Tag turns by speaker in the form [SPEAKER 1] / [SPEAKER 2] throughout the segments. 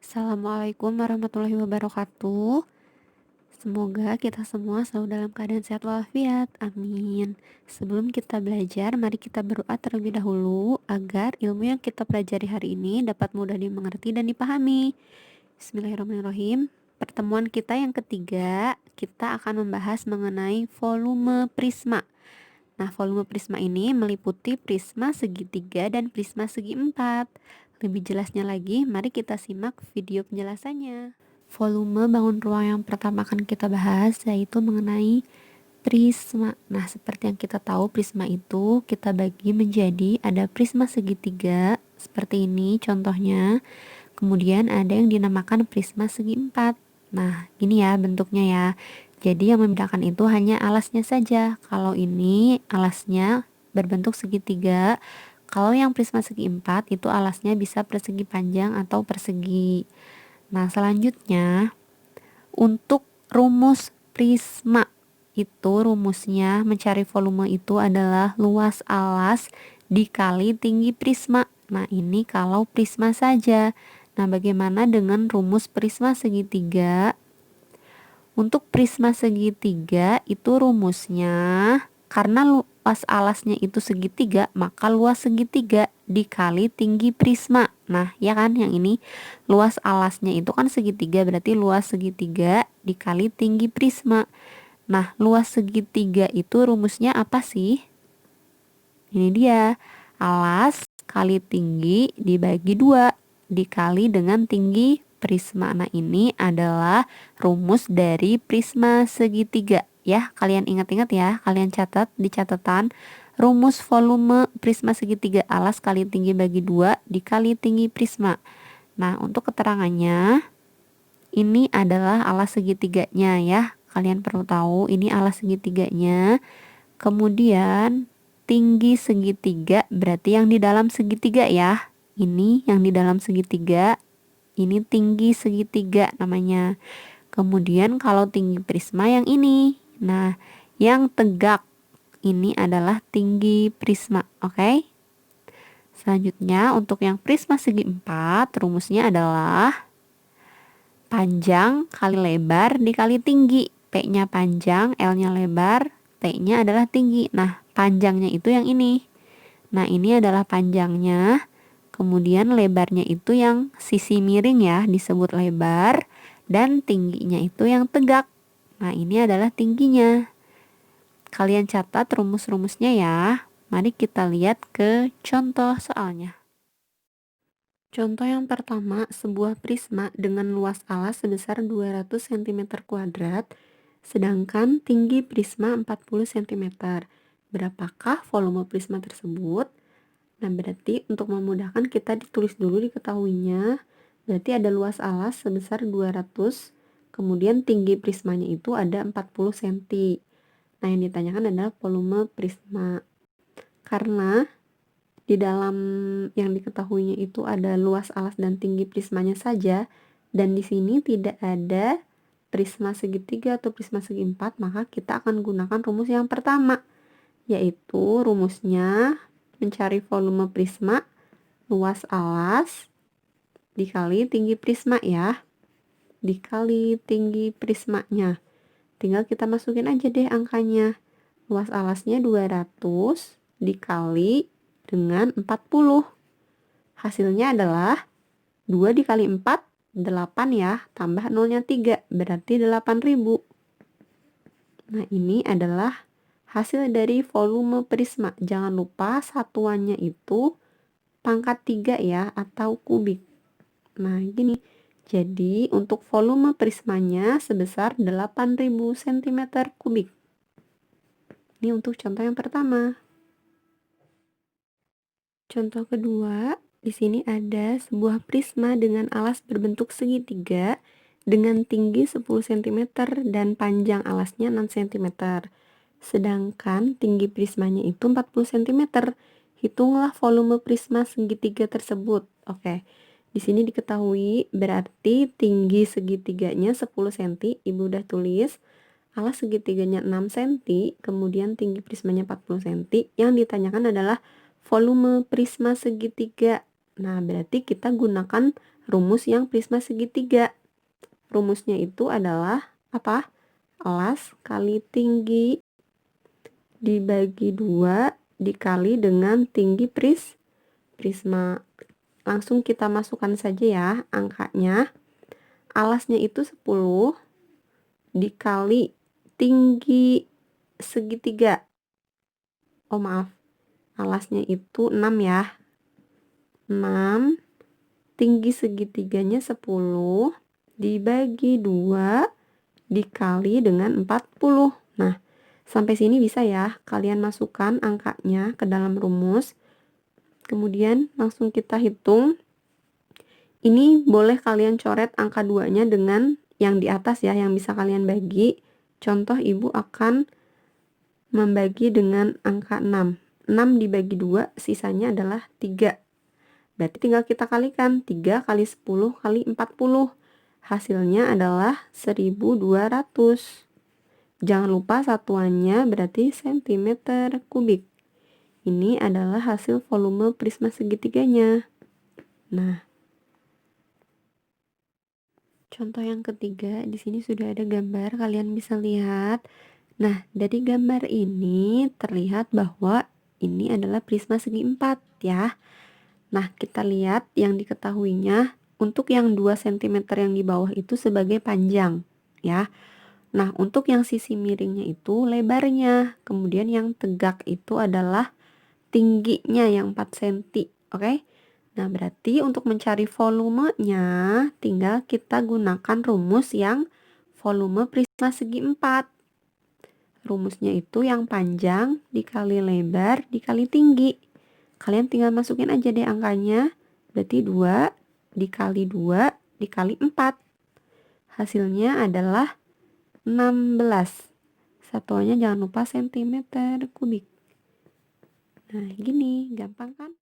[SPEAKER 1] Assalamualaikum warahmatullahi wabarakatuh. Semoga kita semua selalu dalam keadaan sehat walafiat. Amin. Sebelum kita belajar, mari kita berdoa terlebih dahulu agar ilmu yang kita pelajari hari ini dapat mudah dimengerti dan dipahami. Bismillahirrahmanirrahim. Pertemuan kita yang ketiga, kita akan membahas mengenai volume prisma. Nah, volume prisma ini meliputi prisma segitiga dan prisma segi empat. Lebih jelasnya lagi, mari kita simak video penjelasannya. Volume bangun ruang yang pertama akan kita bahas yaitu mengenai prisma. Nah, seperti yang kita tahu, prisma itu kita bagi menjadi ada prisma segitiga seperti ini contohnya. Kemudian ada yang dinamakan prisma segi empat. Nah, ini ya bentuknya ya. Jadi yang membedakan itu hanya alasnya saja. Kalau ini alasnya berbentuk segitiga. Kalau yang prisma segi empat itu alasnya bisa persegi panjang atau persegi. Nah, selanjutnya untuk rumus prisma itu rumusnya mencari volume itu adalah luas alas dikali tinggi prisma. Nah, ini kalau prisma saja. Nah, bagaimana dengan rumus prisma segitiga? Untuk prisma segitiga itu rumusnya karena luas alasnya itu segitiga, maka luas segitiga dikali tinggi prisma. Nah, ya kan yang ini luas alasnya itu kan segitiga, berarti luas segitiga dikali tinggi prisma. Nah, luas segitiga itu rumusnya apa sih? Ini dia, alas kali tinggi dibagi 2 dikali dengan tinggi prisma. Nah, ini adalah rumus dari prisma segitiga. Ya, kalian ingat-ingat ya, kalian catat di catatan rumus volume prisma segitiga alas kali tinggi bagi 2 dikali tinggi prisma. Nah, untuk keterangannya, ini adalah alas segitiganya ya. Kalian perlu tahu ini alas segitiganya. Kemudian tinggi segitiga berarti yang di dalam segitiga ya. Ini yang di dalam segitiga, ini tinggi segitiga namanya. Kemudian kalau tinggi prisma yang ini. Nah, yang tegak ini adalah tinggi prisma, oke? Selanjutnya untuk yang prisma segi empat, rumusnya adalah panjang kali lebar dikali tinggi. P-nya panjang, L-nya lebar, T-nya adalah tinggi. Nah, panjangnya itu yang ini. Nah, ini adalah panjangnya. Kemudian lebarnya itu yang sisi miring ya, disebut lebar. Dan tingginya itu yang tegak. Nah, ini adalah tingginya. Kalian catat rumus-rumusnya ya. Mari kita lihat ke contoh soalnya. Contoh yang pertama, sebuah prisma dengan luas alas sebesar 200 cm kuadrat, sedangkan tinggi prisma 40 cm. Berapakah volume prisma tersebut? Nah, berarti untuk memudahkan kita ditulis dulu diketahuinya. Berarti ada luas alas sebesar 200, kemudian tinggi prismanya itu ada 40 cm. Nah, yang ditanyakan adalah volume prisma. Karena di dalam yang diketahuinya itu ada luas alas dan tinggi prismanya saja, dan di sini tidak ada prisma segitiga atau prisma segi empat, maka kita akan gunakan rumus yang pertama, yaitu rumusnya mencari volume prisma luas alas dikali tinggi prisma ya, dikali tinggi prismanya. Tinggal kita masukin aja deh angkanya. Luas alasnya 200 dikali dengan 40. Hasilnya adalah 2 dikali 4, 8 ya, tambah nolnya 3, berarti 8.000. Nah, ini adalah hasil dari volume prisma. Jangan lupa satuannya itu pangkat 3 ya, atau kubik. Nah, gini. Jadi, untuk volume prismanya sebesar 8.000 cm kubik. Ini untuk contoh yang pertama. Contoh kedua, di sini ada sebuah prisma dengan alas berbentuk segitiga dengan tinggi 10 cm dan panjang alasnya 6 cm. Sedangkan tinggi prismanya itu 40 cm. Hitunglah volume prisma segitiga tersebut. Oke. Di sini diketahui berarti tinggi segitiganya 10 cm, Ibu udah tulis. Alas segitiganya 6 cm, kemudian tinggi prismanya 40 cm. Yang ditanyakan adalah volume prisma segitiga. Nah, berarti kita gunakan rumus yang prisma segitiga. Rumusnya itu adalah apa? Alas kali tinggi dibagi 2 dikali dengan tinggi prisma. Langsung kita masukkan saja ya angkanya. Alasnya itu 10 dikali tinggi segitiga. Oh maaf, alasnya itu 6 ya. 6, tinggi segitiganya 10 dibagi 2 dikali dengan 40. Nah, sampai sini bisa ya, kalian masukkan angkanya ke dalam rumus. Kemudian langsung kita hitung. Ini boleh kalian coret angka 2-nya dengan yang di atas ya, yang bisa kalian bagi. Contoh ibu akan membagi dengan angka 6. 6 dibagi 2, sisanya adalah 3. Berarti tinggal kita kalikan, 3 kali 10 kali 40. Hasilnya adalah 1200. Jangan lupa satuannya berarti cm kubik. Ini adalah hasil volume prisma segitiganya. Nah, contoh yang ketiga, di sini sudah ada gambar, kalian bisa lihat. Nah, dari gambar ini terlihat bahwa ini adalah prisma segi 4 ya. Nah, kita lihat yang diketahuinya untuk yang 2 cm yang di bawah itu sebagai panjang ya. Nah, untuk yang sisi miringnya itu lebarnya. Kemudian yang tegak itu adalah tingginya yang 4 cm. Oke? Nah, berarti untuk mencari volumenya tinggal kita gunakan rumus yang volume prisma segi 4. Rumusnya itu yang panjang dikali lebar dikali tinggi. Kalian tinggal masukin aja deh angkanya. Berarti 2 dikali 2 dikali 4. Hasilnya adalah 16. Satuannya jangan lupa cm kubik. Nah, gini, gampang kan?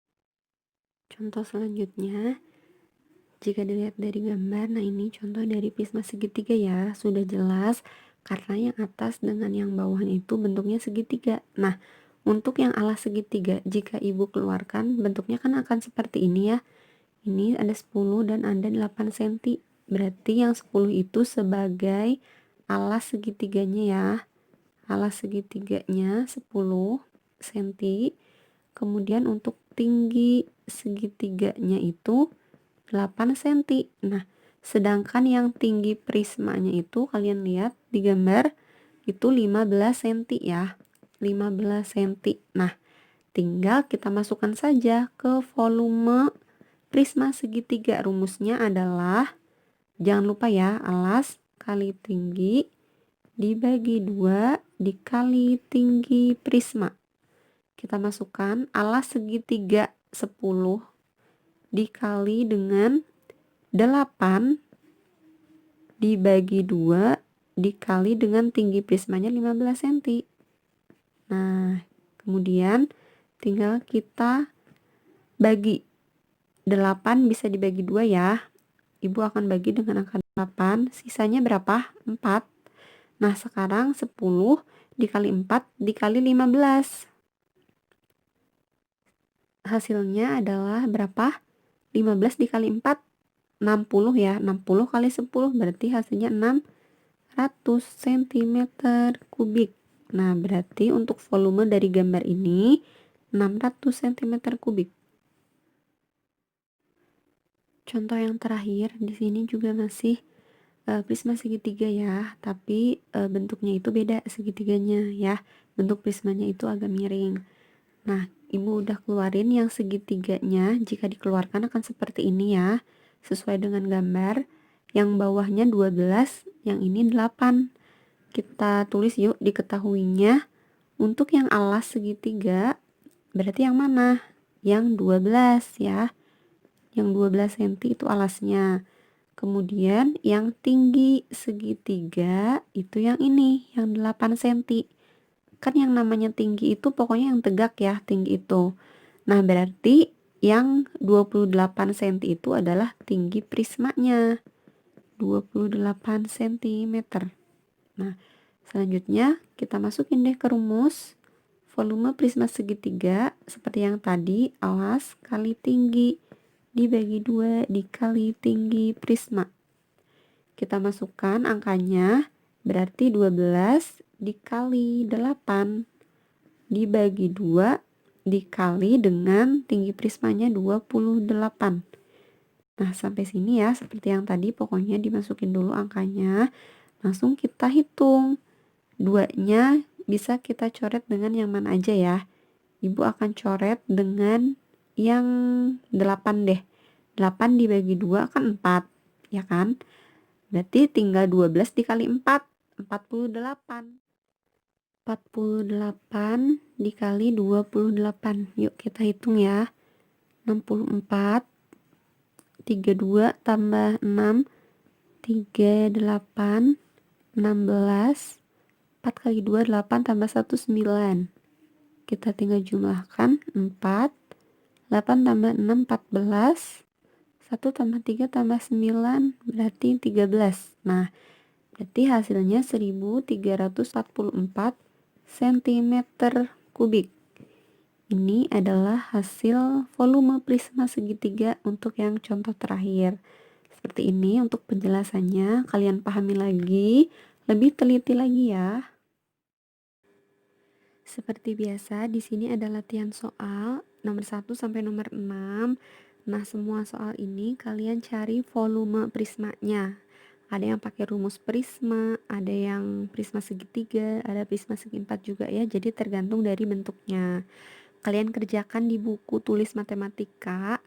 [SPEAKER 1] Contoh selanjutnya, jika dilihat dari gambar, nah ini contoh dari prisma segitiga ya, sudah jelas karena yang atas dengan yang bawahnya itu bentuknya segitiga. Nah, untuk yang alas segitiga, jika ibu keluarkan, bentuknya kan akan seperti ini ya. Ini ada 10 dan ada 8 cm. Berarti yang 10 itu sebagai alas segitiganya ya. Alas segitiganya 10 cm. Kemudian untuk tinggi segitiganya itu 8 cm. Nah, sedangkan yang tinggi prismanya itu kalian lihat di gambar itu 15 cm ya. 15 cm. Nah, tinggal kita masukkan saja ke volume prisma segitiga. Rumusnya adalah, jangan lupa ya, alas kali tinggi dibagi 2 dikali tinggi prisma. Kita masukkan alas segitiga 10 dikali dengan 8 dibagi 2 dikali dengan tinggi prismanya 15 cm. Nah, kemudian tinggal kita bagi. 8 bisa dibagi 2 ya. Ibu akan bagi dengan angka 8. Sisanya berapa? 4. Nah, sekarang 10 dikali 4 dikali 15. Hasilnya adalah berapa? 15 dikali 4, 60 ya. 60 kali 10 berarti hasilnya 600 cm kubik. Nah, berarti untuk volume dari gambar ini 600 cm kubik. Contoh yang terakhir di sini juga masih prisma segitiga ya, tapi bentuknya itu beda segitiganya ya. Bentuk prismanya itu agak miring. Nah, ibu udah keluarin yang segitiganya, jika dikeluarkan akan seperti ini ya, sesuai dengan gambar. Yang bawahnya 12, yang ini 8. Kita tulis yuk diketahuinya. Untuk yang alas segitiga, berarti yang mana? Yang 12 ya. Yang 12 cm itu alasnya. Kemudian yang tinggi segitiga itu yang ini, yang 8 cm. Kan yang namanya tinggi itu pokoknya yang tegak ya, tinggi itu. Nah, berarti yang 28 cm itu adalah tinggi prismanya. 28 cm. Nah, selanjutnya kita masukin deh ke rumus. Volume prisma segitiga seperti yang tadi, alas kali tinggi dibagi 2 dikali tinggi prisma. Kita masukkan angkanya, berarti 12 dikali 8 dibagi 2 dikali dengan tinggi prismanya 28. Nah, sampai sini ya, seperti yang tadi, pokoknya dimasukin dulu angkanya, langsung kita hitung. 2-nya bisa kita coret dengan yang mana aja ya. Ibu akan coret dengan yang 8 deh. 8 dibagi 2 kan 4, ya kan? Berarti tinggal 12 dikali 4, 48. 48 dikali 28. Yuk kita hitung ya. 64, 32 tambah 6, 38, 16, 4 kali 2, 8 tambah 1, 9. Kita tinggal jumlahkan 4, 8 tambah 6, 14, 1 tambah 3 tambah 9, berarti 13. Nah, berarti hasilnya 1344 cm kubik. Ini adalah hasil volume prisma segitiga untuk yang contoh terakhir. Seperti ini untuk penjelasannya, kalian pahami lagi, lebih teliti lagi ya. Seperti biasa, di sini ada latihan soal nomor 1 sampai nomor 6. Nah, semua soal ini kalian cari volume prismanya. Ada yang pakai rumus prisma, ada yang prisma segitiga, ada prisma segi empat juga ya. Jadi tergantung dari bentuknya. Kalian kerjakan di buku tulis matematika.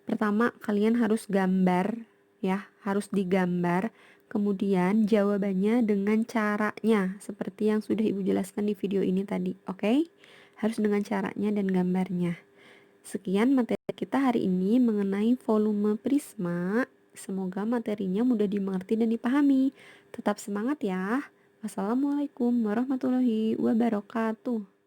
[SPEAKER 1] Pertama, kalian harus gambar ya, harus digambar. Kemudian jawabannya dengan caranya seperti yang sudah Ibu jelaskan di video ini tadi, oke? Harus dengan caranya dan gambarnya. Sekian materi kita hari ini mengenai volume prisma. Semoga materinya mudah dimengerti dan dipahami. Tetap semangat ya. Wassalamualaikum warahmatullahi wabarakatuh.